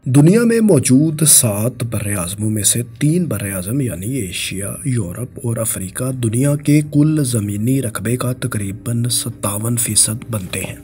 दुनिया में मौजूद 7 बर्र-ए-आज़मों में से 3 बर्र-ए-आज़म यानी एशिया, यूरोप और अफ्रीका दुनिया के कुल ज़मीनी रकबे का तकरीबन 57% बनते हैं,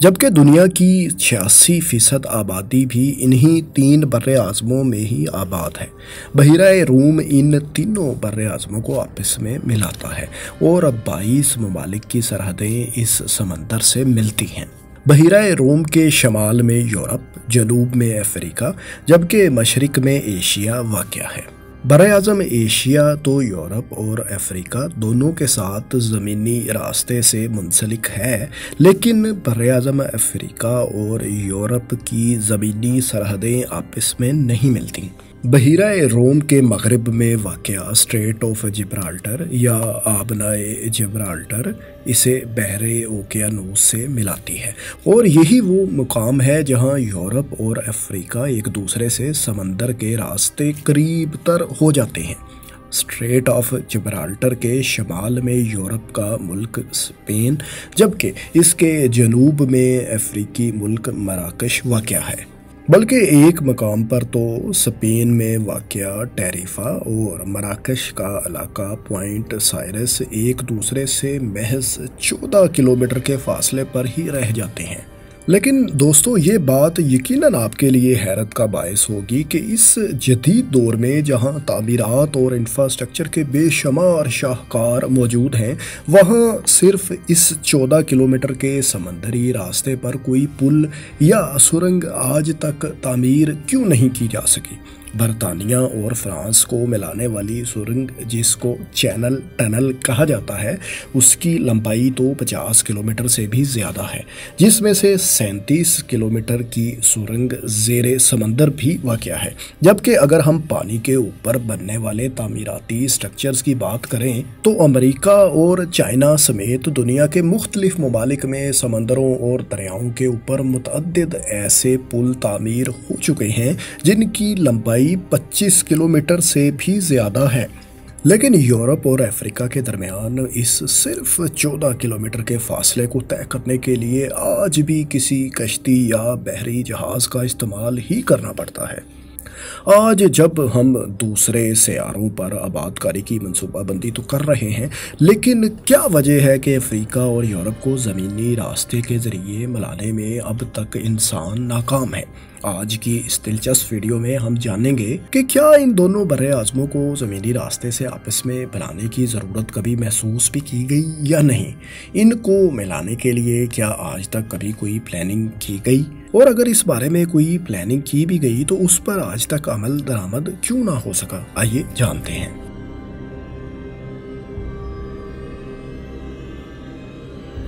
जबकि दुनिया की 86% आबादी भी इन्हीं 3 बर्र-ए-आज़मों में ही आबाद है। बहीरा-ए रूम इन तीनों बर्र-ए-आज़मों को आपस में मिलाता है और 22 ममालिक की सरहदें इस समंदर से मिलती हैं। बहीरा-ए रूम के शमाल में यूरोप, जनूब में अफ्रीका, जबकि मशरिक में एशिया वाक़या है। बर्र-ए-आज़म एशिया तो यूरोप और अफ्रीका दोनों के साथ ज़मीनी रास्ते से मुंसलिक है, लेकिन बर्र-ए-आज़म अफ्रीका और यूरोप की ज़मीनी सरहदें आपस में नहीं मिलती। बहीरा-ए रोम के मगरिब में वाक़या स्ट्रेट ऑफ जिब्राल्टर या आबनाए जिब्राल्टर इसे बहरे ओकियानूस से मिलाती है और यही वो मुकाम है जहां यूरोप और अफ्रीका एक दूसरे से समंदर के रास्ते करीब तर हो जाते हैं। स्ट्रेट ऑफ जिब्राल्टर के शमाल में यूरोप का मुल्क स्पेन, जबकि इसके जनूब में अफ्रीकी मुल्क मराकश वाक़या है। बल्कि एक मकाम पर तो स्पेन में वाक़या टेरिफा और मराकश का इलाका पॉइंट साइरस एक दूसरे से महज 14 किलोमीटर के फासले पर ही रह जाते हैं। लेकिन दोस्तों, ये बात यकीनन आपके लिए हैरत का बायस होगी कि इस जदीद दौर में जहां तामीरात और इंफ्रास्ट्रक्चर के बेशुमार शाहकार मौजूद हैं, वहां सिर्फ इस 14 किलोमीटर के समंदरी रास्ते पर कोई पुल या सुरंग आज तक तामीर क्यों नहीं की जा सकी। बरतानिया और फ्रांस को मिलाने वाली सुरंग, जिसको चैनल टनल कहा जाता है, उसकी लंबाई तो 50 किलोमीटर से भी ज़्यादा है, जिसमें से 37 किलोमीटर की सुरंग ज़ेरे समंदर भी वाक़या है। जबकि अगर हम पानी के ऊपर बनने वाले तामीराती स्ट्रक्चर्स की बात करें तो अमेरिका और चाइना समेत दुनिया के मुख्तलिफ ममालिक में समंदरों और दरियाओं के ऊपर मुतअद्दिद ऐसे पुल तामीर हो चुके हैं जिनकी लंबाई 25 किलोमीटर से भी ज़्यादा है। लेकिन यूरोप और अफ्रीका के दरमियान इस सिर्फ 14 किलोमीटर के फासले को तय करने के लिए आज भी किसी कश्ती या बहरी जहाज़ का इस्तेमाल ही करना पड़ता है। आज जब हम दूसरे सैयारों पर आबादकारी की मनसूबाबंदी तो कर रहे हैं, लेकिन क्या वजह है कि अफ्रीका और यूरोप को ज़मीनी रास्ते के ज़रिए मिलाने में अब तक इंसान नाकाम है? आज की इस दिलचस्प वीडियो में हम जानेंगे कि क्या इन दोनों बर्र-ए-आज़मों को ज़मीनी रास्ते से आपस में बनाने की ज़रूरत कभी महसूस भी की गई या नहीं। इनको मिलाने के लिए क्या आज तक कभी कोई प्लानिंग की गई, और अगर इस बारे में कोई प्लानिंग की भी गई तो उस पर आज तक अमल दरामद क्यों ना हो सका। आइए जानते हैं।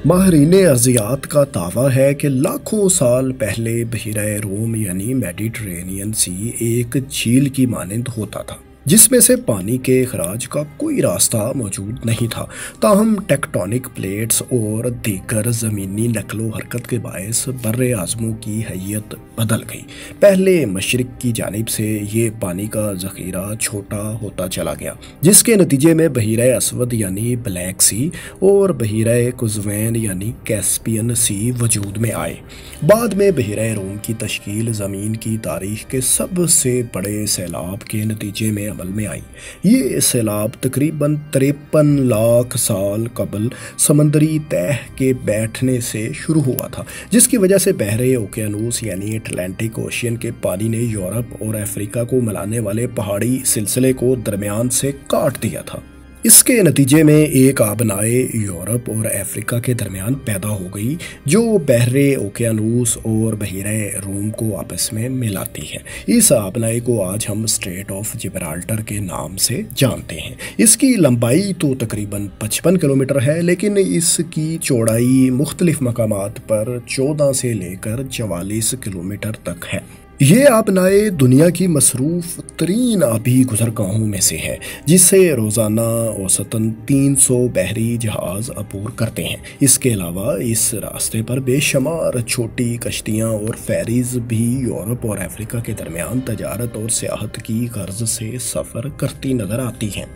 माहिरीन अर्जियात का दावा है कि लाखों साल पहले बहीरा-ए रूम यानी मेडिटरेनियन सी एक झील की मानंद होता था, जिसमें से पानी के खराज का कोई रास्ता मौजूद नहीं था। ताहम टेक्टोनिक प्लेट्स और दीगर ज़मीनी नकलो हरकत के बायस बर्र-ए-आज़मों की हैयत बदल गई। पहले मशरिक की जानिब से ये पानी का ज़ख़ीरा छोटा होता चला गया, जिसके नतीजे में बहीरा असवद यानी ब्लैक सी और बहीरा कुज़वैन यानी कैस्पियन सी वजूद में आए। बाद में बहीरा रूम की तश्कील ज़मीन की तारीख़ के सबसे बड़े सैलाब के नतीजे में अमल में आई। ये सैलाब तकरीबन 53 लाख साल कबल समंदरी तह के बैठने से शुरू हुआ था, जिसकी वजह से बहरे ओकियानूस यानी अटलांटिक ओशियन के पानी ने यूरोप और अफ्रीका को मिलाने वाले पहाड़ी सिलसिले को दरमियान से काट दिया था। इसके नतीजे में एक आबनाए यूरोप और अफ्रीका के दरमियान पैदा हो गई, जो बहरे ओकियानूस और बहीरा रूम को आपस में मिलाती है। इस आबनाए को आज हम स्ट्रेट ऑफ जिब्राल्टर के नाम से जानते हैं। इसकी लंबाई तो तकरीबन 55 किलोमीटर है, लेकिन इसकी चौड़ाई मुख्तलिफ मकामात पर 14 से लेकर 44 किलोमीटर तक है। ये आबनाए दुनिया की मसरूफ़ तरीन आबी गुज़रगाहों में से है, जिससे रोज़ाना औसतन 300 बहरी जहाज़ अबूर करते हैं। इसके अलावा इस रास्ते पर बेशुमार छोटी कश्तियाँ और फेरीज़ भी यूरोप और अफ्रीका के दरमियान तजारत और सियाहत की गर्ज से सफ़र करती नज़र आती हैं।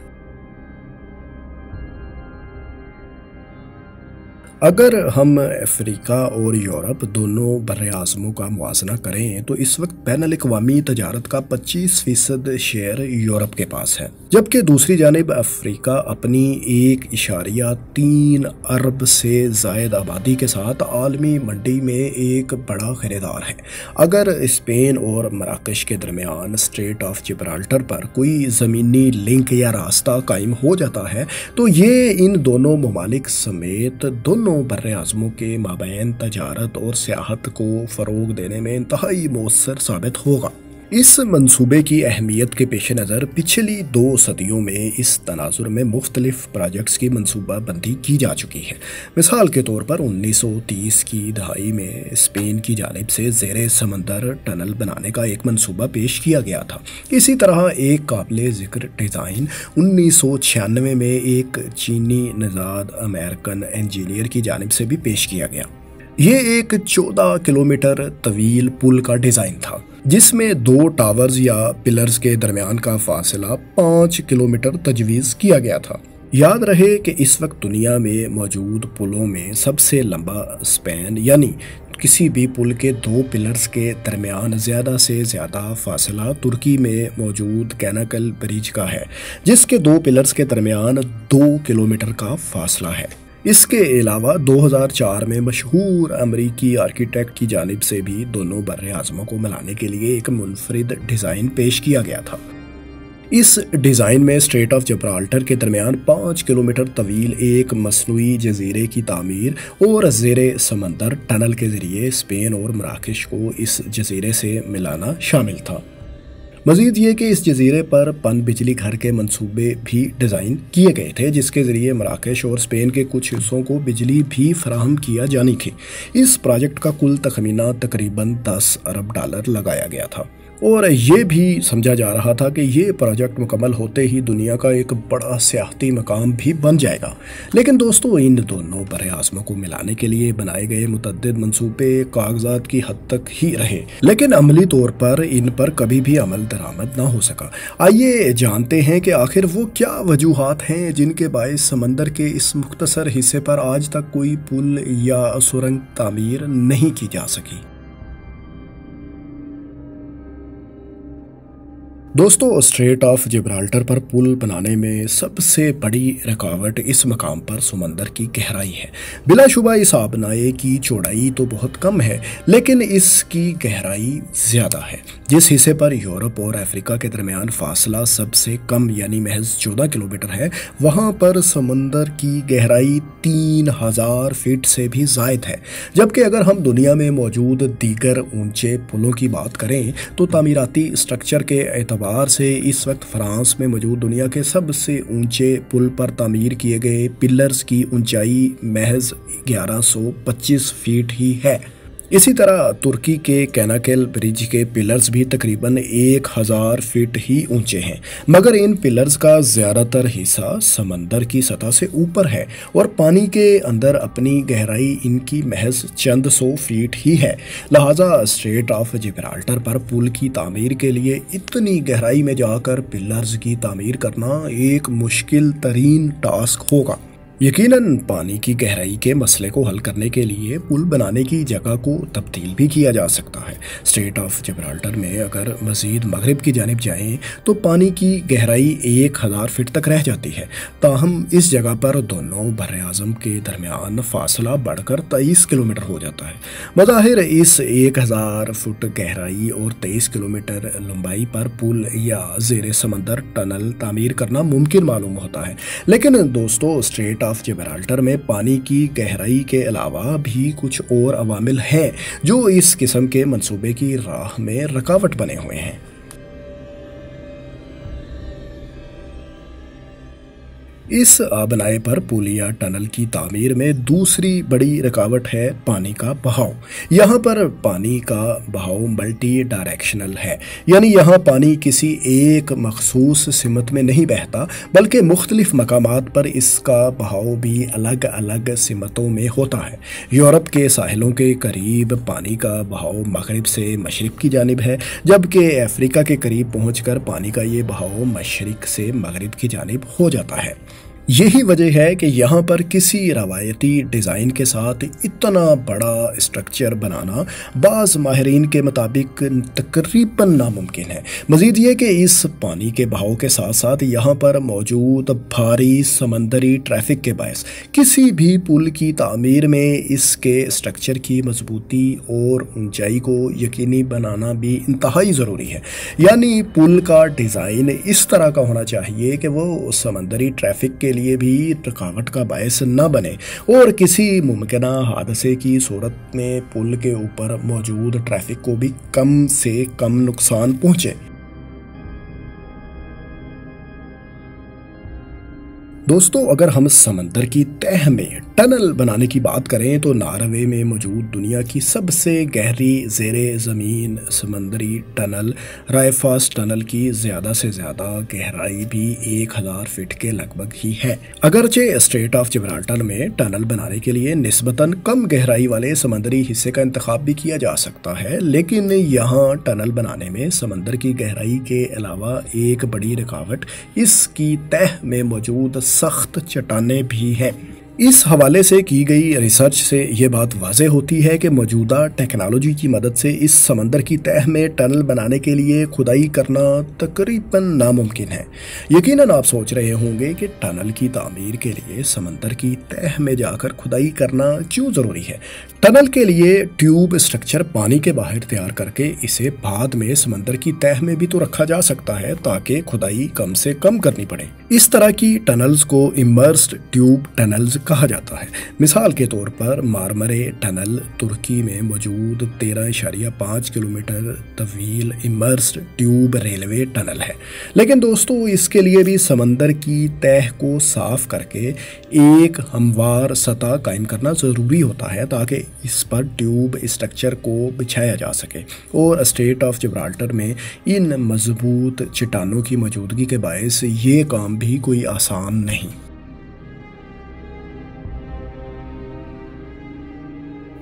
अगर हम अफ्रीका और यूरोप दोनों बर्र-ए-आज़मों का मुआवजा करें तो इस वक्त बैनुल-अक़वामी तजारत का 25% शेयर यूरोप के पास है, जबकि दूसरी जानिब अफ्रीका अपनी 1.3 अरब से ज़ायद आबादी के साथ आलमी मंडी में एक बड़ा खरीदार है। अगर स्पेन और मराकश के दरमियान स्ट्रेट ऑफ जिब्राल्टर पर कोई ज़मीनी लिंक या रास्ता कायम हो जाता है तो ये इन दोनों ममालिक समेत दोनों बर्र-ए-आज़मों के माबैन तजारत और सियाहत को फ़रोग़ देने में इंतहाई मौसर साबित होगा। इस मंसूबे की अहमियत के पेश नज़र पिछली 2 सदियों में इस तनाजुर में मुख्तलिफ प्रोजेक्ट्स की मनसूबाबंदी की जा चुकी है। मिसाल के तौर पर 1930 की दहाई में स्पेन की जानिब से ज़ेरे समंदर टनल बनाने का एक मनसूबा पेश किया गया था। इसी तरह एक काबिल ज़िक्र डिज़ाइन 1996 में एक चीनी नज़ाद अमेरिकन इंजीनियर की जानिब से भी पेश किया गया। ये एक 14 किलोमीटर तवील पुल का डिज़ाइन था, जिसमें 2 टावर्स या पिलर्स के दरमियान का फासला 5 किलोमीटर तजवीज़ किया गया था। याद रहे कि इस वक्त दुनिया में मौजूद पुलों में सबसे लंबा स्पैन यानी किसी भी पुल के 2 पिलर्स के दरमियान ज़्यादा से ज़्यादा फासला तुर्की में मौजूद कैनाकल ब्रिज का है, जिसके 2 पिलर्स के दरमियान 2 किलोमीटर का फासला है। इसके अलावा 2004 में मशहूर अमरीकी आर्किटेक्ट की जानिब से भी दोनों बर्र-ए-आज़मों को मिलाने के लिए एक मुनफरिद डिज़ाइन पेश किया गया था। इस डिज़ाइन में स्ट्रेट ऑफ जिब्राल्टर के दरमियान 5 किलोमीटर तवील एक मसनूई जजीरे की तामीर और ज़ेरे समंदर टनल के ज़रिए स्पेन और मराकश को इस जजीरे से मिलाना शामिल था। मज़ीद ये कि इस जजीरे पर पन बिजली घर के मंसूबे भी डिज़ाइन किए गए थे, जिसके ज़रिए मराकश और स्पेन के कुछ हिस्सों को बिजली भी फराहम किया जानी थी। इस प्रोजेक्ट का कुल तखमीना तकरीबन 10 अरब डॉलर लगाया गया था और ये भी समझा जा रहा था कि ये प्रोजेक्ट मुकम्मल होते ही दुनिया का एक बड़ा सियाहती मकाम भी बन जाएगा। लेकिन दोस्तों, इन दोनों बर्र-ए-आज़मों को मिलाने के लिए बनाए गए मुतअद्दिद मंसूबे कागजात की हद तक ही रहे, लेकिन अमली तौर पर इन पर कभी भी अमल दरामद ना हो सका। आइए जानते हैं कि आखिर वो क्या वजूहात हैं जिनके बायस समंदर के इस मुख्तसर हिस्से पर आज तक कोई पुल या सुरंग तामीर नहीं की जा सकी। दोस्तों, स्ट्रेट ऑफ जिब्राल्टर पर पुल बनाने में सबसे बड़ी रुकावट इस मकाम पर समंदर की गहराई है। बिलाशुबा इस आबनाए की चौड़ाई तो बहुत कम है, लेकिन इसकी गहराई ज़्यादा है। जिस हिस्से पर यूरोप और अफ्रीका के दरमियान फासला सबसे कम यानी महज 14 किलोमीटर है, वहाँ पर समंदर की गहराई 3000 फीट से भी ज़ायद है। जबकि अगर हम दुनिया में मौजूद दीगर ऊंचे पुलों की बात करें तो तामीराती स्ट्रक्चर के एतबार से इस वक्त फ्रांस में मौजूद दुनिया के सबसे ऊंचे पुल पर तामीर किए गए पिलर्स की ऊंचाई महज 1125 फीट ही है। इसी तरह तुर्की के कैनाकल ब्रिज के पिलर्स भी तकरीबन 1000 फीट ही ऊंचे हैं, मगर इन पिलर्स का ज़्यादातर हिस्सा समंदर की सतह से ऊपर है और पानी के अंदर अपनी गहराई इनकी महज चंद 100 फीट ही है। लिहाजा स्ट्रेट ऑफ जिब्राल्टर पर पुल की तामीर के लिए इतनी गहराई में जाकर पिलर्स की तामीर करना एक मुश्किल तरीन टास्क होगा। यकीनन पानी की गहराई के मसले को हल करने के लिए पुल बनाने की जगह को तब्दील भी किया जा सकता है। स्ट्रेट ऑफ जिब्राल्टर में अगर मज़ीद मगरिब की जानिब जाएं तो पानी की गहराई 1000 फीट तक रह जाती है। ताहम इस जगह पर दोनों बर्र-ए-आज़म के दरमियान फासला बढ़कर 23 किलोमीटर हो जाता है। मज़ाहिर इस 1000 फुट गहराई और 23 किलोमीटर लंबाई पर पुल या ज़ेरे समंदर टनल तामीर करना मुमकिन मालूम होता है। लेकिन दोस्तों, स्ट्रेट ऑफ जिब्राल्टर में पानी की गहराई के अलावा भी कुछ और अवामिल हैं जो इस किस्म के मंसूबे की राह में रुकावट बने हुए हैं। इस आबनाए पर पुल या टनल की तामीर में दूसरी बड़ी रुकावट है पानी का बहाव। यहाँ पर पानी का बहाव मल्टी डायरेक्शनल है, यानी यहाँ पानी किसी एक मखसूस सिमत में नहीं बहता, बल्कि मुख्तलिफ मकामात पर इसका बहाव भी अलग अलग सिमतों में होता है। यूरोप के साहिलों के करीब पानी का बहाव मगरिब से मशरिक की जानिब है, जबकि अफ्रीका के करीब पहुँच कर पानी का ये बहाव मशरिक से मगरिब की जानिब हो जाता है। यही वजह है कि यहाँ पर किसी रवायती डिज़ाइन के साथ इतना बड़ा स्ट्रक्चर बनाना बाज़ माहिरीन के मुताबिक तकरीबन नामुमकिन है। मज़ीद ये कि इस पानी के बहाव के साथ साथ यहाँ पर मौजूद भारी समंदरी ट्रैफिक के बायस किसी भी पुल की तामीर में इसके स्ट्रक्चर की मजबूती और ऊंचाई को यकीनी बनाना भी इंतहाई ज़रूरी है। यानी पुल का डिज़ाइन इस तरह का होना चाहिए कि वो समंदरी ट्रैफिक के लिए भी रुकावट का बायस न बने और किसी मुमकिन हादसे की सूरत में पुल के ऊपर मौजूद ट्रैफिक को भी कम से कम नुकसान पहुंचे। दोस्तों, अगर हम समंदर की तह में टनल बनाने की बात करें तो नॉर्वे में मौजूद दुनिया की सबसे गहरी ज़ेरे ज़मीन समंदरी टनल रायफास टनल की ज़्यादा से ज़्यादा गहराई भी 1000 फीट के लगभग ही है। अगरचे स्ट्रेट ऑफ जिब्राल्टर में टनल बनाने के लिए निस्बतन कम गहराई वाले समंदरी हिस्से का इंतखाब भी किया जा सकता है, लेकिन यहाँ टनल बनाने में समंदर की गहराई के अलावा एक बड़ी रुकावट इसकी तह में मौजूद सख्त चट्टानें भी हैं। इस हवाले से की गई रिसर्च से ये बात वाज़ेह होती है कि मौजूदा टेक्नोलॉजी की मदद से इस समंदर की तह में टनल बनाने के लिए खुदाई करना तकरीबन नामुमकिन है। यकीनन आप सोच रहे होंगे कि टनल की तामीर के लिए समंदर की तह में जाकर खुदाई करना क्यों ज़रूरी है। टनल के लिए ट्यूब स्ट्रक्चर पानी के बाहर तैयार करके इसे बाद में समंदर की तह में भी तो रखा जा सकता है ताकि खुदाई कम से कम करनी पड़े। इस तरह की टनल्स को इमर्स्ड ट्यूब टनल्स कहा जाता है। मिसाल के तौर पर मारमरे टनल तुर्की में मौजूद 13.5 किलोमीटर तवील इमर्स्ड ट्यूब रेलवे टनल है। लेकिन दोस्तों, इसके लिए भी समंदर की तह को साफ करके एक हमवार सतह कायम करना ज़रूरी होता है ताकि इस पर ट्यूब स्ट्रक्चर को बिछाया जा सके और स्ट्रेट ऑफ जिब्राल्टर में इन मजबूत चट्टानों की मौजूदगी के बायस ये काम भी कोई आसान नहीं।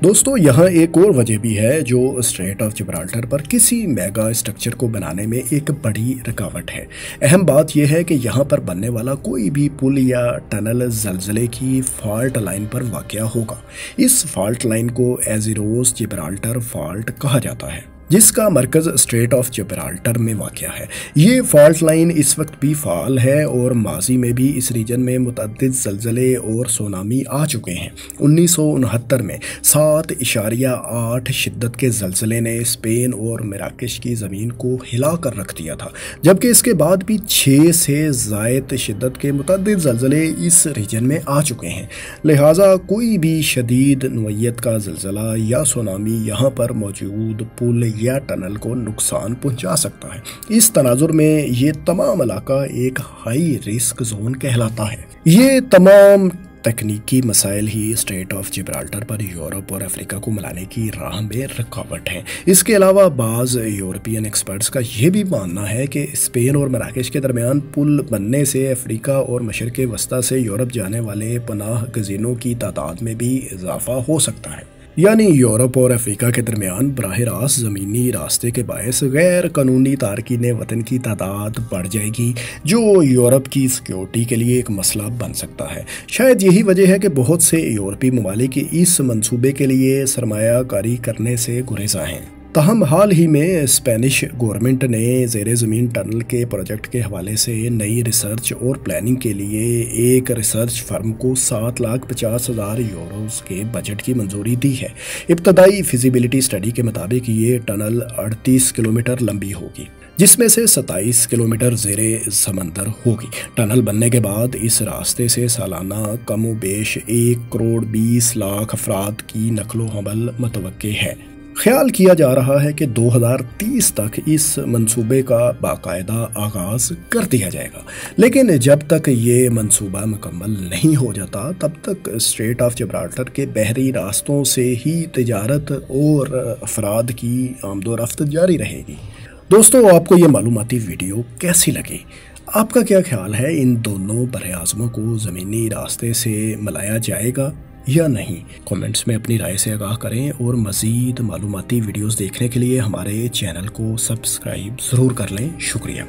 दोस्तों, यहाँ एक और वजह भी है जो स्ट्रेट ऑफ जिब्राल्टर पर किसी मेगा स्ट्रक्चर को बनाने में एक बड़ी रुकावट है। अहम बात यह है कि यहाँ पर बनने वाला कोई भी पुल या टनल ज़लज़ले की फॉल्ट लाइन पर वाक़या होगा। इस फॉल्ट लाइन को एज़िरोस जिब्राल्टर फॉल्ट कहा जाता है, जिसका मरकज़ स्ट्रेट ऑफ जिब्राल्टर में वाक़या है। ये फॉल्ट लाइन इस वक्त भी फ़ाल है और माजी में भी इस रीजन में मुतअद्दिद ज़लज़ले और सुनामी आ चुके हैं। 1969 में 7.8 शिद्दत के ज़लज़ले ने स्पेन और मराकेश की ज़मीन को हिला कर रख दिया था, जबकि इसके बाद भी 6 से ज़ायद शिद्दत के मुतअद्दिद ज़लज़ले इस रीजन में आ चुके हैं। लिहाजा कोई भी शदीद नौइयत का ज़लज़ला या सुनामी यहाँ पर मौजूद पुल या टनल को नुकसान पहुंचा सकता है। इस तनाजुर में ये तमाम इलाका एक हाई रिस्क जोन कहलाता है। ये तमाम तकनीकी मसाइल ही स्ट्रेट ऑफ जिब्राल्टर पर यूरोप और अफ्रीका को मिलाने की राह में रुकावट हैं। इसके अलावा बाज़ यूरोपियन एक्सपर्ट्स का यह भी मानना है कि स्पेन और मराकेश के दरमियान पुल बनने से अफ्रीका और मशरिक़ वस्ता से यूरोप जाने वाले पनाह गज़ीनों की तादाद में भी इजाफा हो सकता है। यानी यूरोप और अफ्रीका के दरमियान बराह रास्त ज़मीनी रास्ते के बायस गैर कानूनी तारकीन वतन की तादाद बढ़ जाएगी, जो यूरोप की सिक्योरिटी के लिए एक मसला बन सकता है। शायद यही वजह है कि बहुत से यूरोपी ममालिक इस मंसूबे के लिए सरमायाकारी करने से गुरेज़ा हैं। तहम हाल ही में स्पेनिश गवर्नमेंट ने ज़ेरे ज़मीन टनल के प्रोजेक्ट के हवाले से नई रिसर्च और प्लानिंग के लिए एक रिसर्च फर्म को 7,50,000 यूरोज़ के बजट की मंजूरी दी है। इब्तदाई फिजिबिलिटी स्टडी के मुताबिक ये टनल 38 किलोमीटर लंबी होगी, जिसमें से 27 किलोमीटर ज़ेरे समंदर होगी। टनल बनने के बाद इस रास्ते से सालाना कमोबेश 1 करोड़ 20 लाख अफराद की नकलो हमल मुतवक्के है। ख्याल किया जा रहा है कि 2030 तक इस मंसूबे का बाकायदा आगाज़ कर दिया जाएगा, लेकिन जब तक ये मंसूबा मुकम्मल नहीं हो जाता तब तक स्ट्रेट ऑफ जिब्राल्टर के बहरी रास्तों से ही तिजारत और अफराद की आमदोरफ्त जारी रहेगी। दोस्तों, आपको ये मालूमाती वीडियो कैसी लगी? आपका क्या ख्याल है, इन दोनों बरआज़मों को ज़मीनी रास्ते से मिलाया जाएगा या नहीं? कमेंट्स में अपनी राय से आगाह करें और मज़ीद मालूमाती वीडियोस देखने के लिए हमारे चैनल को सब्सक्राइब ज़रूर कर लें। शुक्रिया।